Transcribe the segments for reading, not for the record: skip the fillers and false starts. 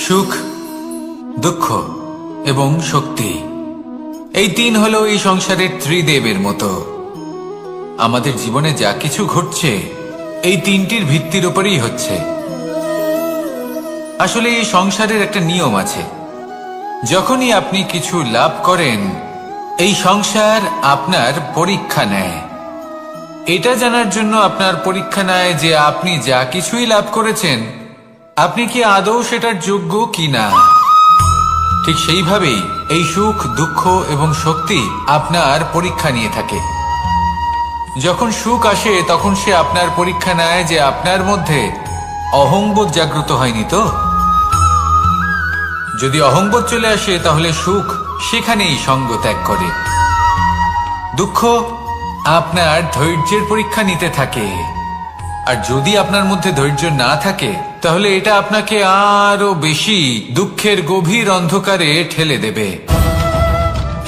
সুখ, দুঃখ এবং শক্তি, এই তিন হলো এই সংসারের ত্রিদেবের মতো। আমাদের জীবনে যা কিছু ঘটছে এই তিনটির ভিত্তির উপরেই হচ্ছে। আসলে এই সংসারের একটা নিয়ম আছে, যখনই আপনি কিছু লাভ করেন এই সংসার আপনার পরীক্ষা নেয়। এটা জানার জন্য আপনার পরীক্ষা নেয় যে আপনি যা কিছুই লাভ করেছেন আপনি কি আদৌ সেটার যোগ্য কিনা। ঠিক সেইভাবেই এই সুখ, দুঃখ এবং শক্তি আপনার পরীক্ষা নিয়ে থাকে। যখন সুখ আসে তখন সে আপনার পরীক্ষা নেয় যে আপনার মধ্যে অহংবোধ জাগ্রত হয়নি তো। যদি অহংবোধ চলে আসে তাহলে সুখ সেখানেই সঙ্গ ত্যাগ করে। দুঃখ আপনার ধৈর্যের পরীক্ষা নিতে থাকে, আর যদি আপনার মধ্যে ধৈর্য না থাকে তাহলে এটা আপনাকে আরো বেশি দুঃখের গভীর অন্ধকারে ঠেলে দেবে।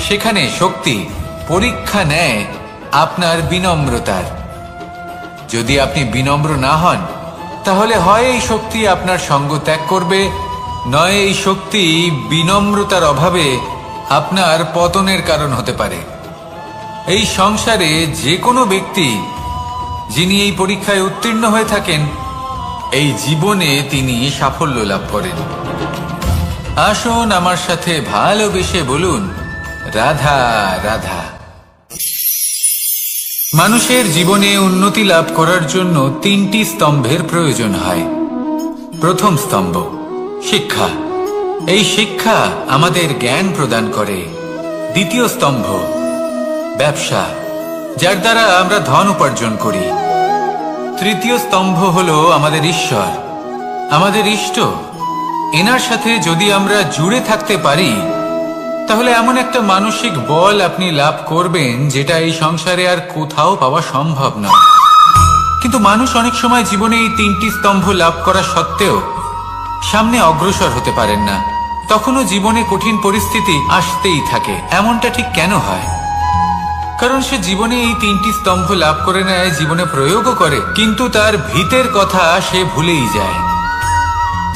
সেখানে শক্তি পরীক্ষা নেয় আপনার বিনম্রতার। যদি আপনি বিনম্র না হন তাহলে হয় এই শক্তি আপনার সঙ্গ ত্যাগ করবে, নয় এই শক্তি বিনম্রতার অভাবে আপনার পতনের কারণ হতে পারে। এই সংসারে যে কোনো ব্যক্তি যিনি এই পরীক্ষায় উত্তীর্ণ হয়ে থাকেন এই জীবনে তিনি সাফল্য লাভ করেন। আসুন আমার সাথে ভালোবেসে বলুন, রাধা রাধা। মানুষের জীবনে উন্নতি লাভ করার জন্য তিনটি স্তম্ভের প্রয়োজন হয়। প্রথম স্তম্ভ শিক্ষা, এই শিক্ষা আমাদের জ্ঞান প্রদান করে। দ্বিতীয় স্তম্ভ ব্যবসা, যার দ্বারা আমরা ধন উপার্জন করি। তৃতীয় স্তম্ভ হলো আমাদের ঈশ্বর, আমাদের ইষ্ট। এনার সাথে যদি আমরা জুড়ে থাকতে পারি তাহলে এমন একটা মানসিক বল আপনি লাভ করবেন যেটা এই সংসারে আর কোথাও পাওয়া সম্ভব নয়। কিন্তু মানুষ অনেক সময় জীবনে এই তিনটি স্তম্ভ লাভ করা সত্ত্বেও সামনে অগ্রসর হতে পারেন না। তখনও জীবনে কঠিন পরিস্থিতি আসতেই থাকে। এমনটা ঠিক কেন হয়? কারণ সে জীবনে এই তিনটি স্তম্ভ লাভ করে নেয়, জীবনে প্রয়োগও করে, কিন্তু তার ভিতের কথা সে ভুলেই যায়।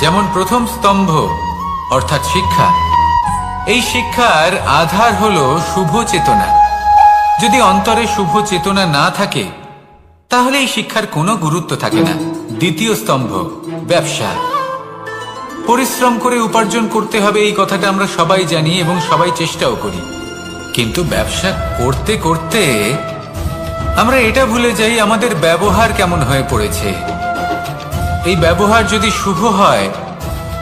যেমন প্রথম স্তম্ভ অর্থাৎ শিক্ষা, এই শিক্ষার আধার হলো শুভ চেতনা। যদি অন্তরে শুভ চেতনা না থাকে তাহলে এই শিক্ষার কোনো গুরুত্ব থাকে না। দ্বিতীয় স্তম্ভ ব্যবসা, পরিশ্রম করে উপার্জন করতে হবে এই কথাটা আমরা সবাই জানি এবং সবাই চেষ্টাও করি, কিন্তু ব্যবসা করতে করতে আমরা এটা ভুলে যাই আমাদের ব্যবহার কেমন হয়ে পড়েছে। এই ব্যবহার যদি শুভ হয়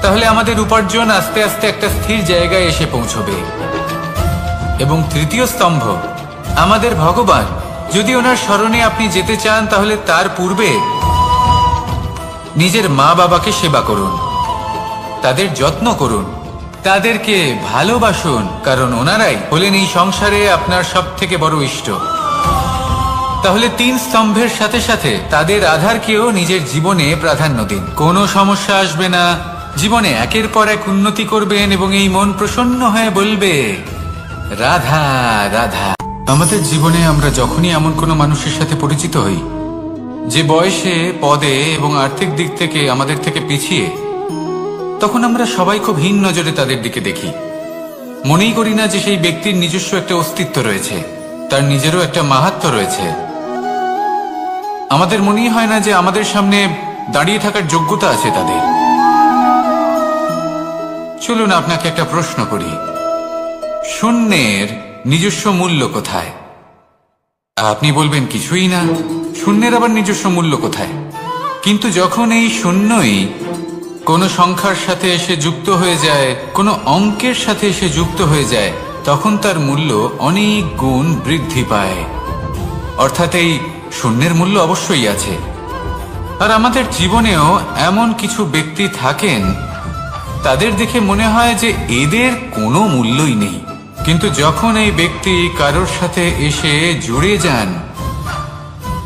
তাহলে আমাদের উপার্জন আস্তে আস্তে একটা স্থির জায়গায় এসে পৌঁছবে। এবং তৃতীয় স্তম্ভ আমাদের ভগবান, যদি ওনার স্মরণে আপনি যেতে চান তাহলে তার পূর্বে নিজের মা বাবাকে সেবা করুন, তাদের যত্ন করুন, তাদেরকে ভালোবাসুন, কারণ ওনারাই হলেন এই সংসারে আপনার সব থেকে বড় ইষ্ট। তাহলে তিন স্তম্ভের সাথে সাথে তাদের আধারকেও নিজের জীবনে প্রাধান্য দিন। কোনো সমস্যা আসবে না, জীবনে একের পর এক উন্নতি করবেন এবং এই মন প্রসন্ন হয়ে বলবে রাধা রাধা। আমাদের জীবনে আমরা যখনই এমন কোনো মানুষের সাথে পরিচিত হই যে বয়সে, পদে এবং আর্থিক দিক থেকে আমাদের থেকে পিছিয়ে, তখন আমরা সবাই খুব হীন নজরে তাদের দিকে দেখি। মনেই করি না যে সেই ব্যক্তির নিজস্ব একটা অস্তিত্ব রয়েছে, তার নিজেরও একটা মাহাত্ম্য রয়েছে। আমাদের মনেই হয় না যে আমাদের সামনে দাঁড়িয়ে থাকার যোগ্যতা আছে তাদের। চলুন আপনাকে একটা প্রশ্ন করি, শূন্যের নিজস্ব মূল্য কোথায়? আপনি বলবেন কিছুই না। শূন্যের আবার নিজস্ব মূল্য কোথায়? কিন্তু যখন এই শূন্যই কোনো সংখ্যার সাথে এসে যুক্ত হয়ে যায়, কোনো অঙ্কের সাথে এসে যুক্ত হয়ে যায়, তখন তার মূল্য অনেক গুণ বৃদ্ধি পায়। অর্থাৎ এই শূন্যের মূল্য অবশ্যই আছে। আর আমাদের জীবনেও এমন কিছু ব্যক্তি থাকেন তাদের দেখে মনে হয় যে এদের কোনো মূল্যই নেই, কিন্তু যখন এই ব্যক্তি কারোর সাথে এসে জুড়ে যান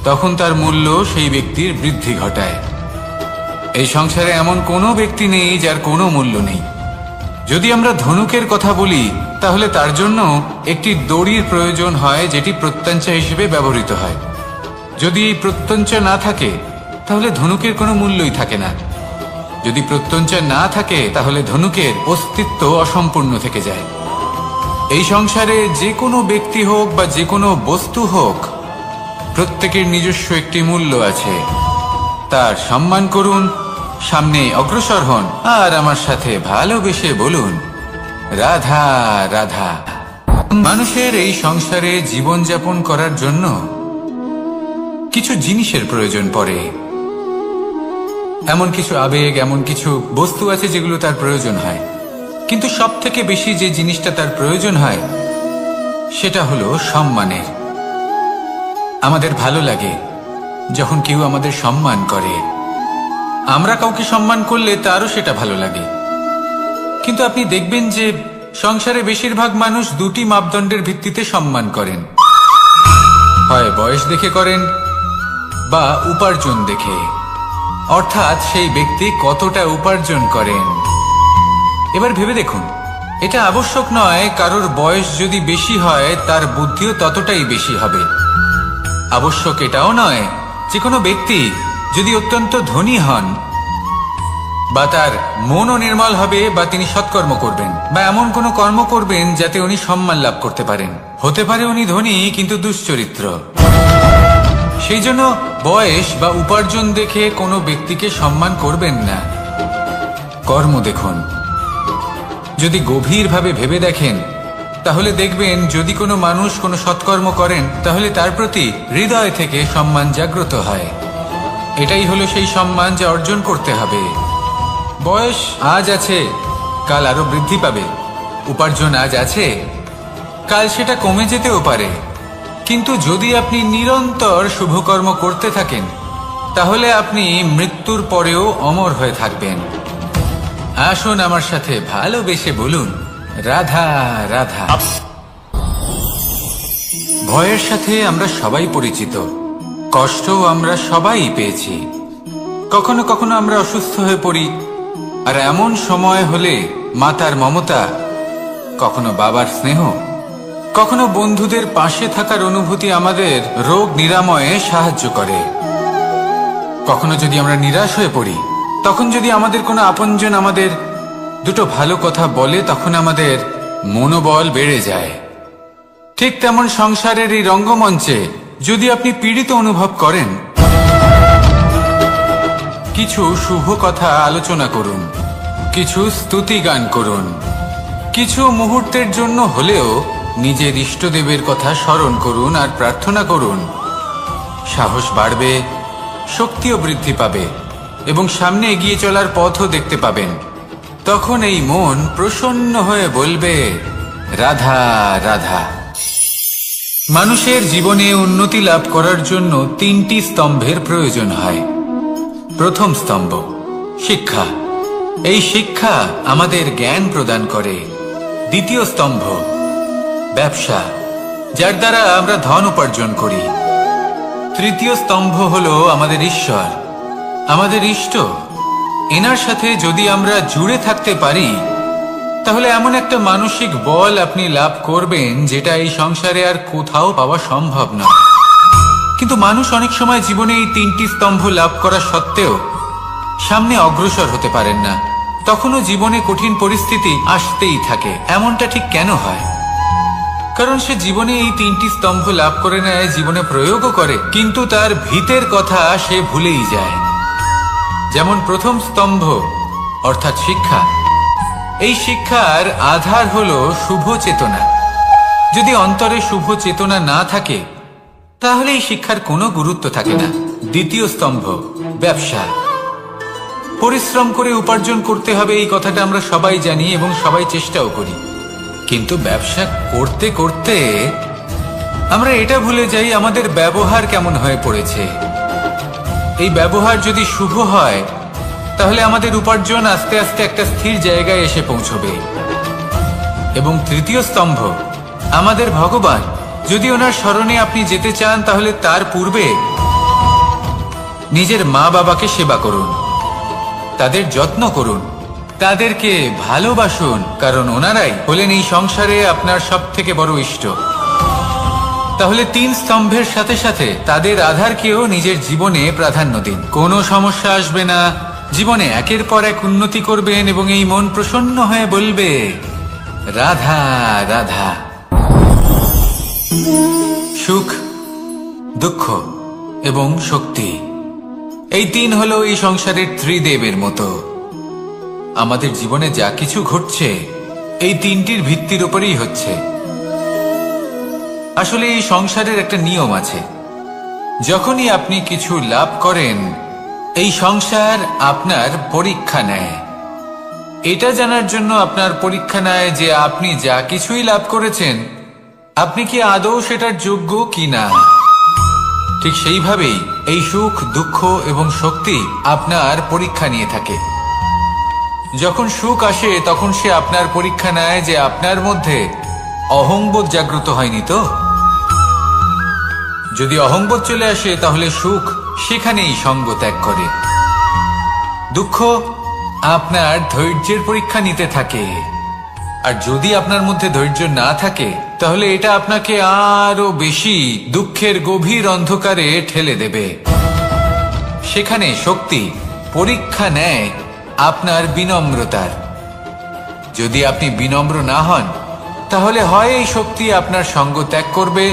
তখন তার মূল্য সেই ব্যক্তির বৃদ্ধি ঘটায়। এই সংসারে এমন কোনো ব্যক্তি নেই যার কোনো মূল্য নেই। যদি আমরা ধনুকের কথা বলি তাহলে তার জন্য একটি দড়ির প্রয়োজন হয় যেটি প্রত্যঞ্চা হিসেবে ব্যবহৃত হয়। যদি এই প্রত্যঞ্চা না থাকে তাহলে ধনুকের কোনো মূল্যই থাকে না। যদি প্রত্যঞ্চা না থাকে তাহলে ধনুকের অস্তিত্ব অসম্পূর্ণ থেকে যায়। এই সংসারে যে কোনো ব্যক্তি হোক বা যে কোনো বস্তু হোক, প্রত্যেকের নিজস্ব একটি মূল্য আছে। তার সম্মান করুন, সামনে অগ্রসর হন, আর আমার সাথে ভালোবেসে বলুন রাধা রাধা। মানুষের এই সংসারে জীবনযাপন করার জন্য কিছু জিনিসের প্রয়োজন পড়ে। এমন কিছু আবেগ, এমন কিছু বস্তু আছে যেগুলো তার প্রয়োজন হয়, কিন্তু সব থেকে বেশি যে জিনিসটা তার প্রয়োজন হয় সেটা হলো সম্মানের। আমাদের ভালো লাগে যখন কেউ আমাদের সম্মান করে। আমরা কাউকে সম্মান করলে তারও সেটা ভালো লাগে। কিন্তু আপনি দেখবেন যে সংসারে বেশিরভাগ মানুষ দুটি মাপদণ্ডের ভিত্তিতে সম্মান করেন, হয় বয়স দেখে করেন বা উপার্জন দেখে, অর্থাৎ সেই ব্যক্তি কতটা উপার্জন করেন। এবার ভেবে দেখুন, এটা আবশ্যক নয় কারোর বয়স যদি বেশি হয় তার বুদ্ধিও ততটাই বেশি হবে। আবশ্যক এটাও নয় যে কোনো ব্যক্তি যদি অত্যন্ত ধনী হন বা তার মনও নির্মল হবে বা তিনি সৎকর্ম করবেন বা এমন কোনো কর্ম করবেন যাতে উনি সম্মান লাভ করতে পারেন। হতে পারে উনি ধনী কিন্তু দুশ্চরিত্র। সেই জন্য বয়স বা উপার্জন দেখে কোনো ব্যক্তিকে সম্মান করবেন না, কর্ম দেখুন। যদি গভীরভাবে ভেবে দেখেন তাহলে দেখবেন যদি কোনো মানুষ কোনো সৎকর্ম করেন তাহলে তার প্রতি হৃদয় থেকে সম্মান জাগ্রত হয়। এটাই হলো সেই সম্মান যা অর্জন করতে হবে। বয়স আজ আছে, কাল আরো বৃদ্ধি পাবে। উপার্জন আজ আছে, কাল সেটা কমে যেতেও পারে। কিন্তু যদি আপনি নিরন্তর শুভকর্ম করতে থাকেন তাহলে আপনি মৃত্যুর পরেও অমর হয়ে থাকবেন। আসুন আমার সাথে ভালোবেসে বলুন রাধা রাধা। ভয়ের সাথে আমরা সবাই পরিচিত, কষ্টও আমরা সবাই পেয়েছি। কখনো কখনো আমরা অসুস্থ হয়ে পড়ি, আর এমন সময় হলে মাতার মমতা, কখনো বাবার স্নেহ, কখনো বন্ধুদের পাশে থাকার অনুভূতি আমাদের রোগ নিরাময়ে সাহায্য করে। কখনো যদি আমরা নিরাশ হয়ে পড়ি, তখন যদি আমাদের কোনো আপনজন আমাদের দুটো ভালো কথা বলে তখন আমাদের মনোবল বেড়ে যায়। ঠিক তেমন সংসারের এই রঙ্গমঞ্চে যদি আপনি পীড়িত অনুভব করেন, কিছু শুভ কথা আলোচনা করুন, কিছু স্তুতি গান করুন, কিছু মুহূর্তের জন্য হলেও নিজের ইষ্টদেবের কথা স্মরণ করুন আর প্রার্থনা করুন। সাহস বাড়বে, শক্তিও বৃদ্ধি পাবে এবং সামনে এগিয়ে চলার পথও দেখতে পাবেন। তখন এই মন প্রসন্ন হয়ে বলবে রাধা রাধা। মানুষের জীবনে উন্নতি লাভ করার জন্য তিনটি স্তম্ভের প্রয়োজন হয়। প্রথম স্তম্ভ শিক্ষা। এই শিক্ষা আমাদের জ্ঞান প্রদান করে। দ্বিতীয় স্তম্ভ ব্যবসা, যার দ্বারা আমরা ধন উপার্জন করি। তৃতীয় স্তম্ভ হলো আমাদের ঈশ্বর, আমাদের ইষ্ট। এনার সাথে যদি আমরা জুড়ে থাকতে পারি তাহলে এমন একটা মানসিক বল আপনি লাভ করবেন যেটা এই সংসারে আর কোথাও পাওয়া সম্ভব নয়। কিন্তু মানুষ অনেক সময় জীবনে এই তিনটি স্তম্ভ লাভ করা সত্ত্বেও সামনে অগ্রসর হতে পারেন না। তখনও জীবনে কঠিন পরিস্থিতি আসতেই থাকে। এমনটা ঠিক কেন হয়? কারণ সে জীবনে এই তিনটি স্তম্ভ লাভ করে নেয়, জীবনে প্রয়োগও করে, কিন্তু তার ভিতের কথা সে ভুলেই যায়। যেমন প্রথম স্তম্ভ অর্থাৎ শিক্ষা। এই শিক্ষার আধার হলো শুভ চেতনা। যদি অন্তরে শুভ চেতনা না থাকে তাহলে এই শিক্ষার কোনো গুরুত্ব থাকে না। দ্বিতীয় স্তম্ভ ব্যবসা। পরিশ্রম করে উপার্জন করতে হবে, এই কথাটা আমরা সবাই জানি এবং সবাই চেষ্টাও করি। কিন্তু ব্যবসা করতে করতে আমরা এটা ভুলে যাই আমাদের ব্যবহার কেমন হয়ে পড়েছে। এই ব্যবহার যদি শুভ হয় তাহলে আমাদের উপার্জন আস্তে আস্তে একটা স্থির জায়গায় এসে পৌঁছবে। এবং তৃতীয় স্তম্ভ আমাদের ভগবান। যদি ওনার স্মরণে আপনি যেতে চান তাহলে তার পূর্বে নিজের মা বাবাকে সেবা করুন, তাদের যত্ন করুন, তাদেরকে ভালোবাসুন, কারণ ওনারাই হলেন এই সংসারে আপনার সব থেকে বড় ইষ্ট। তাহলে তিন স্তম্ভের সাথে সাথে তাদের আধারকেও নিজের জীবনে প্রাধান্য দিন। কোনো সমস্যা আসবে না, জীবনে একের পর এক উন্নতি করবেন এবং এই মন প্রসন্ন হয়ে বলবে, রাধা রাধা। সুখ, দুঃখ এবং শক্তি, এই তিন হলো এই সংসারের ত্রিদেবের মতো। আমাদের জীবনে যা কিছু ঘটছে এই তিনটির ভিত্তির উপরেই হচ্ছে। আসলে এই সংসারের একটা নিয়ম আছে, যখনই আপনি কিছু লাভ করেন এই সংসার আপনার পরীক্ষা নেয়। এটা জানার জন্য আপনার পরীক্ষা নেয় যে আপনি যা কিছুই লাভ করেছেন আপনি কি আদৌ সেটার যোগ্য কিনা। ঠিক সেইভাবেই এই সুখ, দুঃখ এবং শক্তি আপনার পরীক্ষা নিয়ে থাকে। যখন সুখ আসে তখন সে আপনার পরীক্ষা নেয় যে আপনার মধ্যে অহংবোধ জাগ্রত হয়নি তো। যদি অহংবোধ চলে আসে তাহলে সুখ সেখানেই সঙ্গ ত্যাগ করে। দুঃখ আপনার ধৈর্যের পরীক্ষা নিতে থাকে, আর যদি আপনার মধ্যে ধৈর্য না থাকে তাহলে এটা আপনাকে আরো বেশি দুঃখের গভীর অন্ধকারে ঠেলে দেবে। সেখানে শক্তি পরীক্ষা নেয় আপনার বিনম্রতার। যদি আপনি বিনম্র না হন তাহলে হয় এই শক্তি আপনার সঙ্গ ত্যাগ করবে,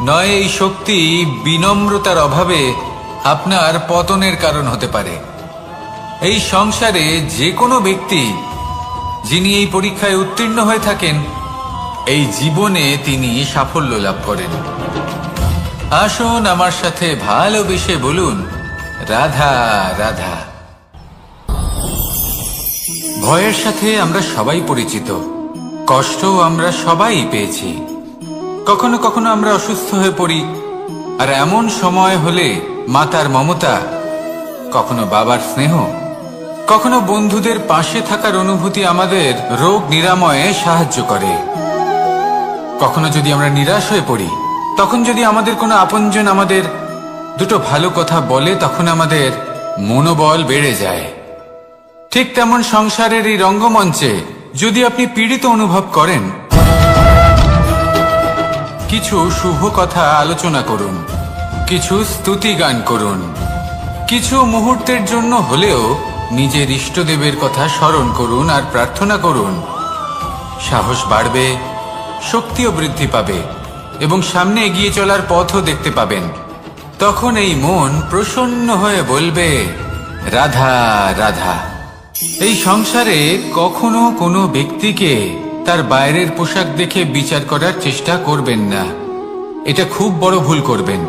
নয় এই শক্তি বিনম্রতার অভাবে আপনার পতনের কারণ হতে পারে। এই সংসারে যে কোনো ব্যক্তি যিনি এই পরীক্ষায় উত্তীর্ণ হয়ে থাকেন এই জীবনে তিনি সাফল্য লাভ করেন। আসুন আমার সাথে ভালোবেসে বলুন, রাধা রাধা। ভয়ের সাথে আমরা সবাই পরিচিত, কষ্টও আমরা সবাই পেয়েছি। কখনো কখনো আমরা অসুস্থ হয়ে পড়ি, আর এমন সময় হলে মাতার মমতা, কখনো বাবার স্নেহ, কখনো বন্ধুদের পাশে থাকার অনুভূতি আমাদের রোগ নিরাময়ে সাহায্য করে। কখনো যদি আমরা নিরাশ হয়ে পড়ি, তখন যদি আমাদের কোনো আপনজন আমাদের দুটো ভালো কথা বলে তখন আমাদের মনোবল বেড়ে যায়। ঠিক তেমন সংসারের এই রঙ্গমঞ্চে যদি আপনি পীড়িত অনুভব করেন, কিছু শুভ কথা আলোচনা করুন, কিছু স্তুতি গান করুন, কিছু মুহূর্তের জন্য হলেও নিজের ইষ্টদেবের কথা স্মরণ করুন আর প্রার্থনা করুন। সাহস বাড়বে, শক্তিও বৃদ্ধি পাবে এবং সামনে এগিয়ে চলার পথও দেখতে পাবেন। তখন এই মন প্রসন্ন হয়ে বলবে, রাধা রাধা। এই সংসারে কখনো কোনো ব্যক্তিকে তার বাইরের পোশাক দেখে বিচার করার চেষ্টা করবেন না, এটা খুব বড় ভুল করবেন।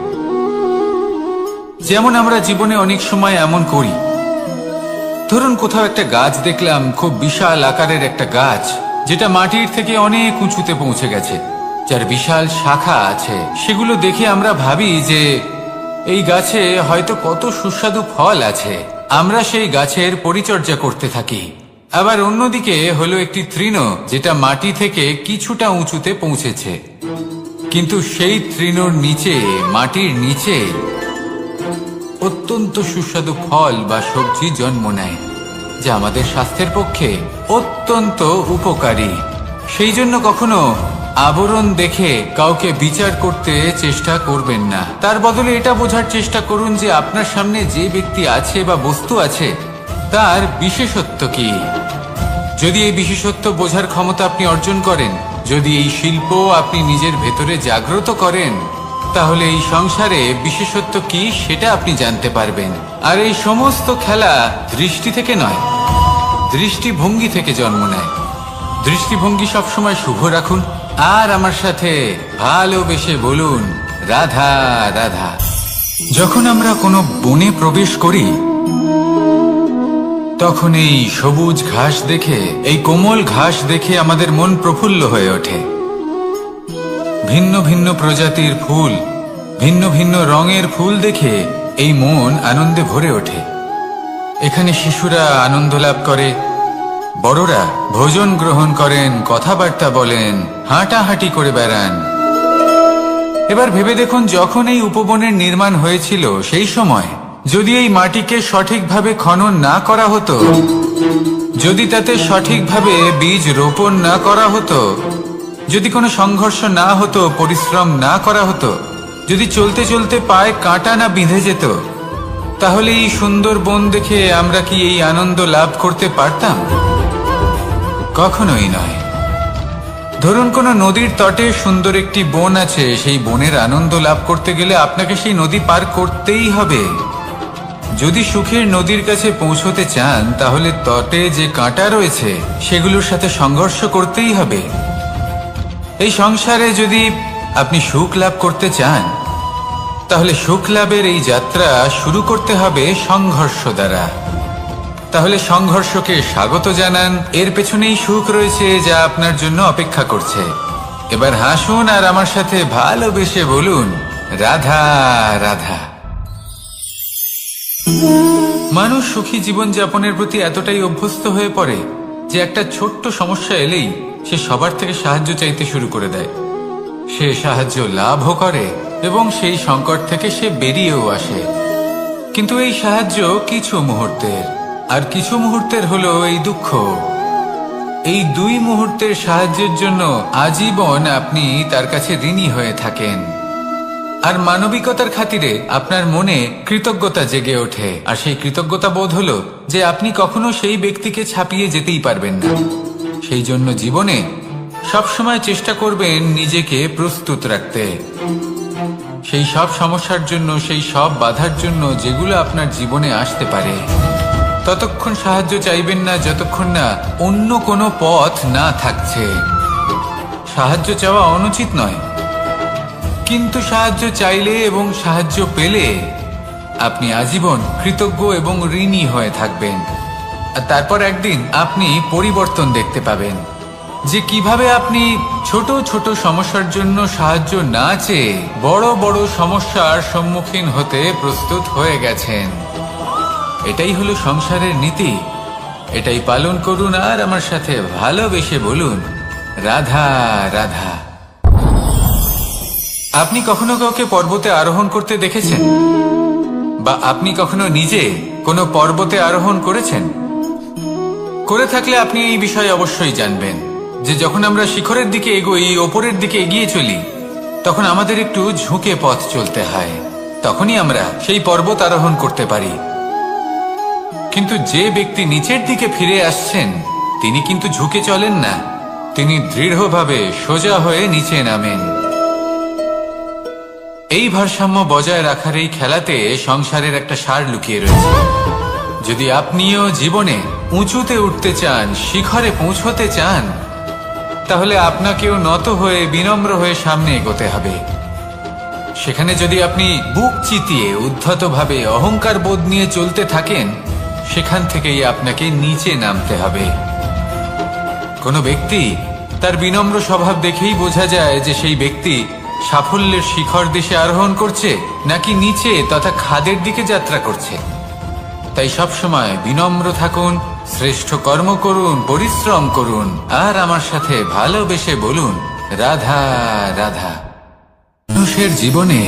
যেমন আমরা জীবনে অনেক সময় এমন করি, ধরুন কোথাও একটা গাছ দেখলাম, খুব বিশাল আকারের একটা গাছ, যেটা মাটির থেকে অনেক উঁচুতে পৌঁছে গেছে, যার বিশাল শাখা আছে। সেগুলো দেখে আমরা ভাবি যে এই গাছে হয়তো কত সুস্বাদু ফল আছে, আমরা সেই গাছের পরিচর্যা করতে থাকি। আবার অন্যদিকে হলো একটি তৃণ, যেটা মাটি থেকে কিছুটা উঁচুতে পৌঁছেছে, কিন্তু সেই তৃণর নিচে, মাটির নিচে অত্যন্ত সুস্বাদু ফল বা সবজি জন্ম নেয়, যা আমাদের স্বাস্থ্যের পক্ষে অত্যন্ত উপকারী। সেই জন্য কখনো আবরণ দেখে কাউকে বিচার করতে চেষ্টা করবেন না। তার বদলে এটা বোঝার চেষ্টা করুন যে আপনার সামনে যে ব্যক্তি আছে বা বস্তু আছে তার বিশেষত্ব কি। যদি এই বিশেষত্ব বোঝার ক্ষমতা আপনি অর্জন করেন, যদি এই শিল্প আপনি নিজের ভেতরে জাগ্রত করেন, তাহলে এই সংসারে বিশেষত্ব কি সেটা আপনি জানতে পারবেন। আর এই সমস্ত খেলা দৃষ্টি থেকে নয়, দৃষ্টিভঙ্গি থেকে জন্ম নেয়। দৃষ্টিভঙ্গি সবসময় শুভ রাখুন আর আমার সাথে ভালোবেসে বলুন, রাধা রাধা। যখন আমরা কোনো বনে প্রবেশ করি তখন এই সবুজ ঘাস দেখে, এই কোমল ঘাস দেখে আমাদের মন প্রফুল্ল হয়ে ওঠে। ভিন্ন ভিন্ন প্রজাতির ফুল, ভিন্ন ভিন্ন রঙের ফুল দেখে এই মন আনন্দে ভরে ওঠে। এখানে শিশুরা আনন্দ লাভ করে, বড়রা ভোজন গ্রহণ করেন, কথাবার্তা বলেন, হাঁটাহাঁটি করে বেড়ান। এবার ভেবে দেখুন, যখন এই উপবনের নির্মাণ হয়েছিল সেই সময় যদি এই মাটিকে সঠিকভাবে খনন না করা হতো, যদি তাতে সঠিকভাবে বীজ রোপণ না করা হতো, যদি কোনো সংঘর্ষ না হতো, পরিশ্রম না করা হতো, যদি চলতে চলতে পায়ে কাঁটা না বিঁধে যেত, তাহলে এই সুন্দর বন দেখে আমরা কি এই আনন্দ লাভ করতে পারতাম? কখনোই নয়। ধরুন কোনো নদীর তটে সুন্দর একটি বন আছে, সেই বনের আনন্দ লাভ করতে গেলে আপনাকে সেই নদী পার করতেই হবে। যদি সুখের নদীর কাছে পৌঁছতে চান তাহলে তটে যে কাঁটা রয়েছে সেগুলোর সাথে সংঘর্ষ করতেই হবে। এই সংসারে যদি আপনি সুখ লাভ করতে চান তাহলে সুখ লাভের এই যাত্রা শুরু করতে হবে সংঘর্ষ দ্বারা। তাহলে সংঘর্ষকে স্বাগত জানান, এর পেছনেই সুখ রয়েছে যা আপনার জন্য অপেক্ষা করছে। এবার হাসুন আর আমার সাথে ভালোবেসে বলুন, রাধা রাধা। মানুষ সুখী জীবন যাপনের প্রতি এতটাই অভ্যস্ত হয়ে পড়ে যে একটা ছোট্ট সমস্যা এলেই সে সবার থেকে সাহায্য চাইতে শুরু করে দেয়। সে সাহায্য লাভও করে এবং সেই সংকট থেকে সে বেরিয়েও আসে। কিন্তু এই সাহায্য কিছু মুহূর্তের, আর কিছু মুহূর্তের হলো এই দুঃখ। এই দুই মুহূর্তের সাহায্যের জন্য আজীবন আপনি তার কাছে ঋণী হয়ে থাকেন। আর মানবিকতার খাতিরে আপনার মনে কৃতজ্ঞতা জেগে ওঠে, আর সেই কৃতজ্ঞতা বোধ হলো যে আপনি কখনো সেই ব্যক্তিকে ছাপিয়ে যেতেই পারবেন না। সেই জন্য জীবনে সবসময় চেষ্টা করবেন নিজেকে প্রস্তুত রাখতে সেই সব সমস্যার জন্য, সেই সব বাধার জন্য যেগুলো আপনার জীবনে আসতে পারে। ততক্ষণ সাহায্য চাইবেন না যতক্ষণ না অন্য কোনো পথ না থাকছে। সাহায্য চাওয়া অনুচিত নয়, কিন্তু সাহায্য চাইলে এবং সাহায্য পেলে আপনি আজীবন কৃতজ্ঞ এবং ঋণী হয়ে থাকবেন। আর তারপর একদিন আপনি পরিবর্তন দেখতে পাবেন যে কিভাবে আপনি ছোট ছোট সমস্যার জন্য সাহায্য না চেয়ে বড় বড় সমস্যার সম্মুখীন হতে প্রস্তুত হয়ে গেছেন। এটাই হলো সংসারের নীতি। এটাই পালন করুন আর আমার সাথে ভালোবেসে বলুন, রাধা রাধা। আপনি কখনো কাউকে পর্বতে আরোহণ করতে দেখেছেন? বা আপনি কখনো নিজে কোনো পর্বতে আরোহণ করেছেন? করে থাকলে আপনি এই বিষয়ে অবশ্যই জানবেন যে যখন আমরা শিখরের দিকে এগোই, ওপরের দিকে এগিয়ে চলি, তখন আমাদের একটু ঝুঁকে পথ চলতে হয়। তখনই আমরা সেই পর্বত আরোহণ করতে পারি। কিন্তু যে ব্যক্তি নিচের দিকে ফিরে আসছেন তিনি কিন্তু ঝুঁকে চলেন না, তিনি দৃঢ়ভাবে সোজা হয়ে নিচে নামেন। এই ভারসাম্য বজায় রাখার এই খেলাতে সংসারের একটা সার লুকিয়ে রয়েছে। যদি আপনিও জীবনে উঁচুতে উঠতে চান, শিখরে পৌঁছতে চান, তাহলে আপনাকেও নত হয়ে বিনম্র হয়ে সামনে এগোতে হবে। সেখানে যদি আপনি বুক চিতিয়ে উদ্ধতভাবে অহংকার বোধ নিয়ে চলতে থাকেন, সেখান থেকেই আপনাকে নিচে নামতে হবে। কোনো ব্যক্তি তার বিনম্র স্বভাব দেখেই বোঝা যায় যে সেই ব্যক্তি সাফল্যের শিখর দেশে আরোহণ করছে নাকি নিচে তথা খাদের দিকে যাত্রা করছে। তাই সবসময় বিনম্র থাকুন, শ্রেষ্ঠ কর্ম করুন, পরিশ্রম করুন আর আমার সাথে ভালোবেসে বলুন, রাধা রাধা। মানুষের জীবনে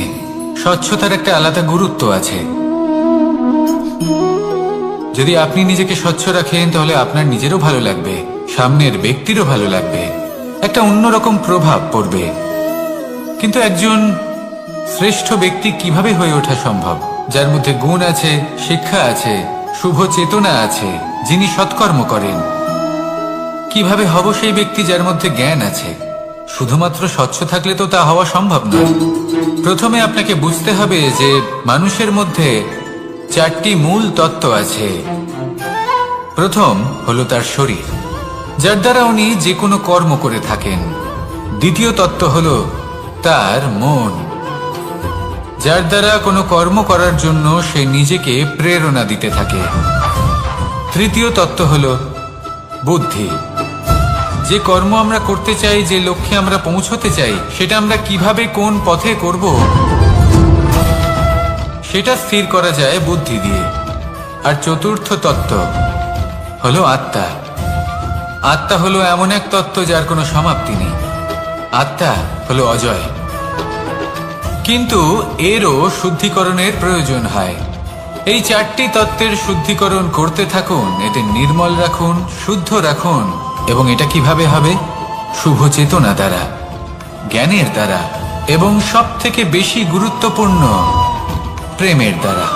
স্বচ্ছতার একটা আলাদা গুরুত্ব আছে। যদি আপনি নিজেকে স্বচ্ছ রাখেন তাহলে আপনার নিজেরও ভালো লাগবে, সামনের ব্যক্তিরও ভালো লাগবে, একটা অন্যরকম প্রভাব পড়বে। কিন্তু একজন শ্রেষ্ঠ ব্যক্তি কিভাবে হয়ে ওঠা সম্ভব? যার মধ্যে গুণ আছে, শিক্ষা আছে, শুভ চেতনা আছে, যিনি সৎকর্ম করেন। কিভাবে হব সেই ব্যক্তি যার মধ্যে জ্ঞান আছে? শুধুমাত্র স্বচ্ছ থাকলে তো তা হওয়া সম্ভব নয়। প্রথমে আপনাকে বুঝতে হবে যে মানুষের মধ্যে চারটি মূল তত্ত্ব আছে। প্রথম হলো তার শরীর, যার দ্বারা উনি যে কোনো কর্ম করে থাকেন। দ্বিতীয় তত্ত্ব হলো তার মন, যার দ্বারা কোনো কর্ম করার জন্য সে নিজেকে প্রেরণা দিতে থাকে। তৃতীয় তত্ত্ব হলো বুদ্ধি, যে কর্ম আমরা করতে চাই, যে লক্ষ্যে আমরা পৌঁছতে চাই, সেটা আমরা কিভাবে কোন পথে করব সেটা স্থির করা যায় বুদ্ধি দিয়ে। আর চতুর্থ তত্ত্ব হলো আত্মা। আত্মা হলো এমন এক তত্ত্ব যার কোনো সমাপ্তি নেই। আত্মা হলো অজয়, কিন্তু এরও শুদ্ধিকরণের প্রয়োজন হয়। এই চারটি তত্ত্বের শুদ্ধিকরণ করতে থাকুন, এতে নির্মল রাখুন, শুদ্ধ রাখুন। এবং এটা কিভাবে হবে? শুভ চেতনা দ্বারা, জ্ঞানের দ্বারা, এবং সব থেকে বেশি গুরুত্বপূর্ণ প্রেমের দ্বারা।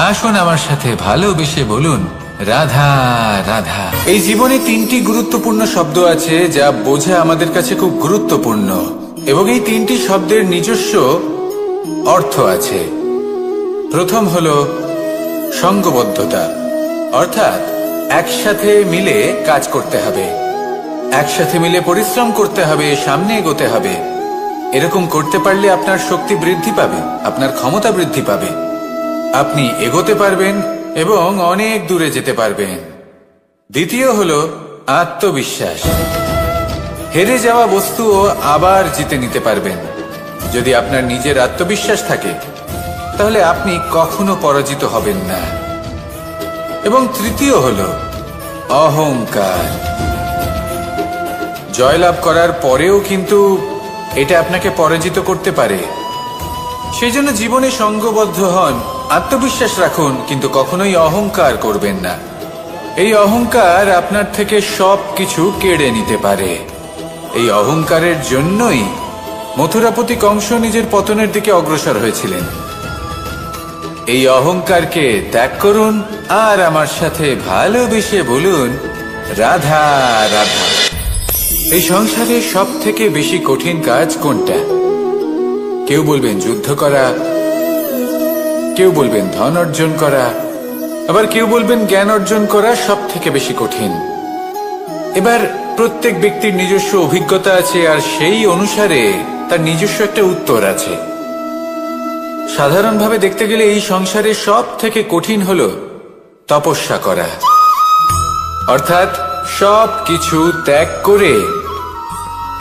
আসুন আমার সাথে ভালোবেসে বলুন, রাধা রাধা। এই জীবনে তিনটি গুরুত্বপূর্ণ শব্দ আছে যা বোঝা আমাদের কাছে খুব গুরুত্বপূর্ণ, এবং এই তিনটি শব্দের নিজস্ব অর্থ আছে। প্রথম হলো সঙ্গবদ্ধতা, অর্থাৎ একসাথে মিলে কাজ করতে হবে, একসাথে মিলে পরিশ্রম করতে হবে, সামনে এগোতে হবে। এরকম করতে পারলে আপনার শক্তি বৃদ্ধি পাবে, আপনার ক্ষমতা বৃদ্ধি পাবে, আপনি এগোতে পারবেন এবং অনেক দূরে যেতে পারবেন। দ্বিতীয় হলো আত্মবিশ্বাস। হেরে যাওয়া বস্তুও আবার জিতে নিতে পারবেন। যদি আপনার নিজের আত্মবিশ্বাস থাকে তাহলে আপনি কখনো পরাজিত হবেন না। এবং তৃতীয় হলো অহংকার। জয়লাভ করার পরেও কিন্তু এটা আপনাকে পরাজিত করতে পারে। সেই জন্য জীবনে সঙ্গবদ্ধ হন, আত্মবিশ্বাস রাখুন, কিন্তু কখনোই অহংকার করবেন না। এই অহংকার আপনার থেকে সব কিছু কেড়ে নিতে পারে। এই অহংকারের জন্যই মথুরাপতি কংস নিজের পতনের দিকে অগ্রসর হয়েছিলেন। এই অহংকারকে ত্যাগ করুন আর আমার সাথে ভালোবেসে বলুন, রাধা রাধা। এই সংসারে সব থেকে বেশি কঠিন কাজ কোনটা? কেউ বলবেন যুদ্ধ করা, কেউ বলবেন ধন অর্জন করা, আবার কেউ বলবেন জ্ঞান অর্জন করা সব থেকে বেশি কঠিন। এবার প্রত্যেক ব্যক্তির নিজস্ব অভিজ্ঞতা আছে আর সেই অনুসারে তার নিজস্ব একটা উত্তর আছে। সাধারণভাবে দেখতে গেলে এই সংসারে সব থেকে কঠিন হলো তপস্যা করা, অর্থাৎ সব কিছু ত্যাগ করে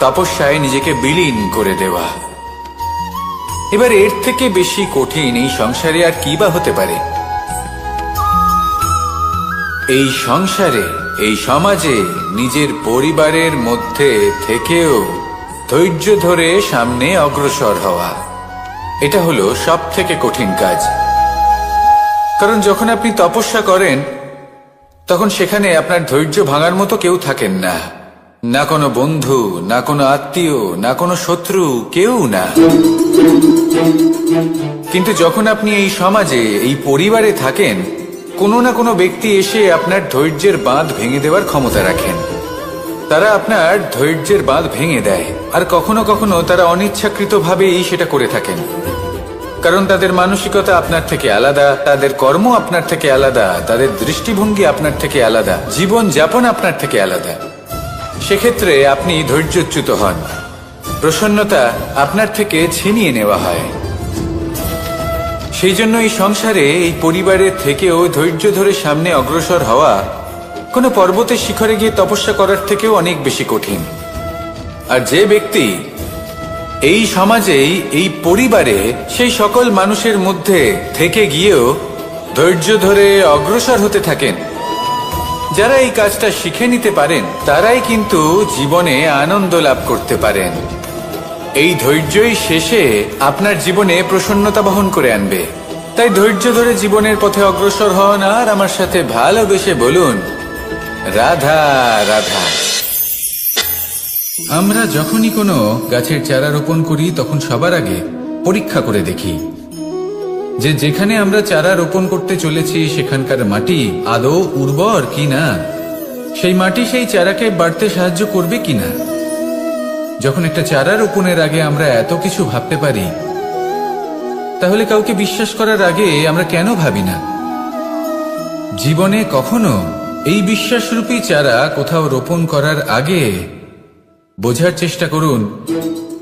তপস্যায় নিজেকে বিলীন করে দেওয়া। এবার এর থেকে বেশি কঠিন এই সংসারে আর কি বা হতে পারে? এই সংসারে, এই সমাজে, নিজের পরিবারের মধ্যে থেকেও ধৈর্য ধরে সামনে অগ্রসর হওয়া, এটা হলো সব থেকে কঠিন কাজ। কারণ যখন আপনি তপস্যা করেন তখন সেখানে আপনার ধৈর্য ভাঙার মতো কেউ থাকেন না, না কোনো বন্ধু, না কোনো আত্মীয়, না কোনো শত্রু, কেউ না। কিন্তু যখন আপনি এই সমাজে, এই পরিবারে থাকেন, কোনো না কোনো ব্যক্তি এসে আপনার ধৈর্যের বাঁধ ভেঙে দেওয়ার ক্ষমতা রাখেন। তারা আপনার ধৈর্যের বাঁধ ভেঙে দেয়, আর কখনো কখনো তারা অনিচ্ছাকৃতভাবেই সেটা করে থাকেন। কারণ তাদের মানসিকতা আপনার থেকে আলাদা, তাদের কর্ম আপনার থেকে আলাদা, তাদের দৃষ্টিভঙ্গি আপনার থেকে আলাদা, জীবন যাপন আপনার থেকে আলাদা। সেক্ষেত্রে আপনি ধৈর্যচ্যুত হন, প্রসন্নতা আপনার থেকে ছিনিয়ে নেওয়া হয়। সেই জন্য এই সংসারে, এই পরিবারের থেকেও ধৈর্য ধরে সামনে অগ্রসর হওয়া কোনো পর্বতের শিখরে গিয়ে তপস্যা করার থেকেও অনেক বেশি কঠিন। আর যে ব্যক্তি এই সমাজেই, এই পরিবারে, সেই সকল মানুষের মধ্যে থেকে গিয়েও ধৈর্য ধরে অগ্রসর হতে থাকেন, যারা এই কাজটা শিখে নিতে পারেন, তারাই কিন্তু জীবনে আনন্দ লাভ করতে পারেন। এই ধৈর্যই শেষে আপনার জীবনে প্রসন্নতা বহন করে আনবে। তাই ধৈর্য ধরে জীবনের পথে অগ্রসর হন আর আমার সাথে ভালোবেসে বলুন, রাধা রাধা। আমরা যখনই কোনো গাছের চারা রোপণ করি তখন সবার আগে পরীক্ষা করে দেখি যে যেখানে আমরা চারা রোপণ করতে চলেছি সেখানকার মাটি আদৌ উর্বর কিনা, সেই মাটি সেই চারাকে বাড়তে সাহায্য করবে কিনা। যখন একটা চারা রোপণের আগে আমরা এত কিছু ভাবতে পারি, তাহলে কাউকে বিশ্বাস করার আগে আমরা কেন ভাবি না? জীবনে কখনো এই বিশ্বাসরূপী চারা কোথাও রোপণ করার আগে বোঝার চেষ্টা করুন